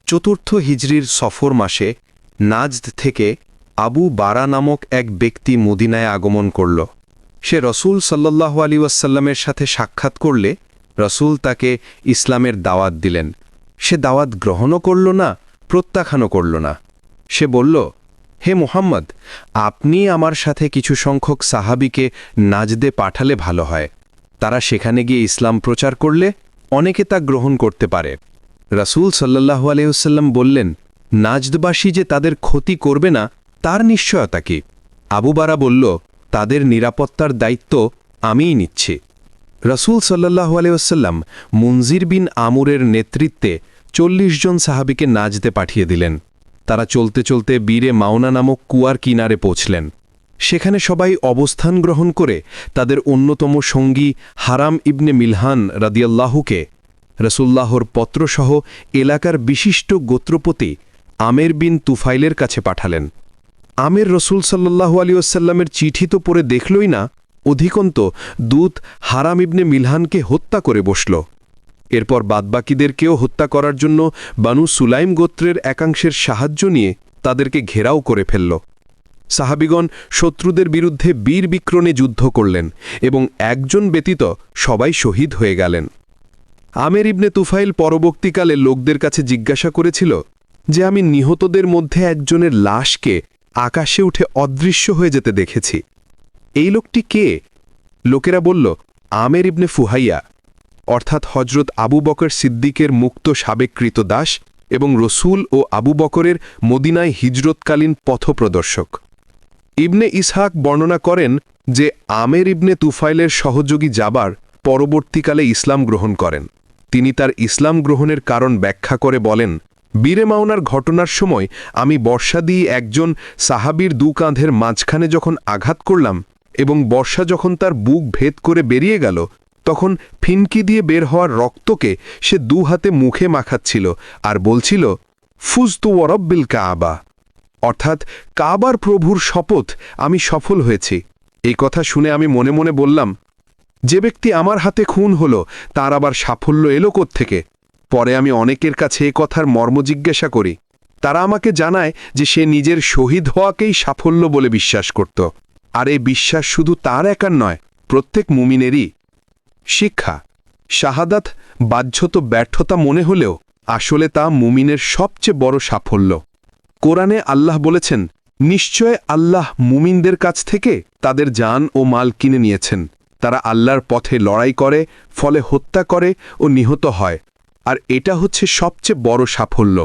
চতুর্থ হিজরির সফর মাসে নাজদ থেকে আবু বারা নামক এক ব্যক্তি মদিনায় আগমন করল। সে রসুল সাল্লাল্লাহু আলাইহি ওয়াসাল্লামের সাথে সাক্ষাৎ করলে রসুল তাকে ইসলামের দাওয়াত দিলেন। সে দাওয়াত গ্রহণও করল না, প্রত্যাখ্যানও করল না। সে বলল, হে মুহাম্মদ, আপনি আমার সাথে কিছু সংখ্যক সাহাবীকে নাজদে পাঠালে ভালো হয়। তারা সেখানে গিয়ে ইসলাম প্রচার করলে অনেকে তা গ্রহণ করতে পারে। রাসূল সাল্লাল্লাহু আলাইহি ওয়াসাল্লাম বললেন, নাজদবাসী যে তাদের ক্ষতি করবে না তার নিশ্চয়তা কি? আবু বারা বলল, তাদের নিরাপত্তার দায়িত্ব আমিই নিচ্ছি। রাসূল সাল্লাল্লাহু আলাইহি ওয়াসাল্লাম মুনজির বিন আমুরের নেতৃত্বে ৪০ জন সাহাবীকে নাজদে পাঠিয়ে দিলেন। তারা চলতে চলতে বীরে মাওনা নামক কুয়ার কিনারে পৌঁছলেন। সেখানে সবাই অবস্থান গ্রহণ করে তাদের অন্যতম সঙ্গী হারাম ইবনে মিলহান রাদিয়াল্লাহুকে রসুল্লাহর পত্রসহ এলাকার বিশিষ্ট গোত্রপতি আমের বিন তুফাইলের কাছে পাঠালেন। আমের রসুল সাল্লাল্লাহু আলাইহি ওয়াসাল্লামের চিঠি তো পড়ে দেখলই না, অধিকন্ত দূত হারাম ইবনে মিলহানকে হত্যা করে বসল। এরপর বাদবাকিদেরকেও হত্যা করার জন্য বানু সুলাইম গোত্রের একাংশের সাহায্য নিয়ে তাদেরকে ঘেরাও করে ফেলল। সাহাবিগণ শত্রুদের বিরুদ্ধে বীর বিক্রমে যুদ্ধ করলেন এবং একজন ব্যতীত সবাই শহীদ হয়ে গেলেন। আমের ইবনে তুফাইল পরবর্তীকালে লোকদের কাছে জিজ্ঞাসা করেছিল যে, আমি নিহতদের মধ্যে একজনের লাশকে আকাশে উঠে অদৃশ্য হয়ে যেতে দেখেছি। এই লোকটি কে? লোকেরা বলল, আমের ইবনে ফুহাইয়া, অর্থাৎ হজরত আবু বকর সিদ্দিকের মুক্ত সাবেককৃত দাস এবং রসুল ও আবু বকরের মদিনায় হিজরতকালীন পথপ্রদর্শক। ইবনে ইসহাক বর্ণনা করেন যে আমের ইবনে তুফাইলের সহযোগী জাবার পরবর্তীকালে ইসলাম গ্রহণ করেন। তিনি তার ইসলাম গ্রহণের কারণ ব্যাখ্যা করে বলেন, বীরে মাওনার ঘটনার সময় আমি বর্ষা দিয়ে একজন সাহাবীর দু কাঁধের মাঝখানে যখন আঘাত করলাম এবং বর্ষা যখন তার বুক ভেদ করে বেরিয়ে গেল, তখন ফিনকি দিয়ে বের হওয়ার রক্তকে সে দু হাতে মুখে মাখাচ্ছিল আর বলছিল, ফুজতু ওয়ারাব্বিল কাবা, অর্থাৎ কাবার প্রভুর শপথ, আমি সফল হয়েছি। এই কথা শুনে আমি মনে মনে বললাম, যে ব্যক্তি আমার হাতে খুন হল তার আবার সাফল্য এলো কোত্থেকে? পরে আমি অনেকের কাছে এ কথার মর্ম জিজ্ঞাসা করি। তারা আমাকে জানায় যে সে নিজের শহীদ হওয়াকেই সাফল্য বলে বিশ্বাস করত। আর এই বিশ্বাস শুধু তার একার নয়, প্রত্যেক মুমিনেরই। শিক্ষা: শাহাদাত বাহ্যত ব্যর্থতা মনে হলেও আসলে তা মুমিনের সবচেয়ে বড় সাফল্য। কোরআনে আল্লাহ বলেছেন, নিশ্চয় আল্লাহ মুমিনদের কাছ থেকে তাদের জান ও মাল কিনে নিয়েছেন। তারা আল্লাহর পথে লড়াই করে, ফলে হত্যা করে ও নিহত হয়, আর এটা হচ্ছে সবচেয়ে বড় সাফল্য।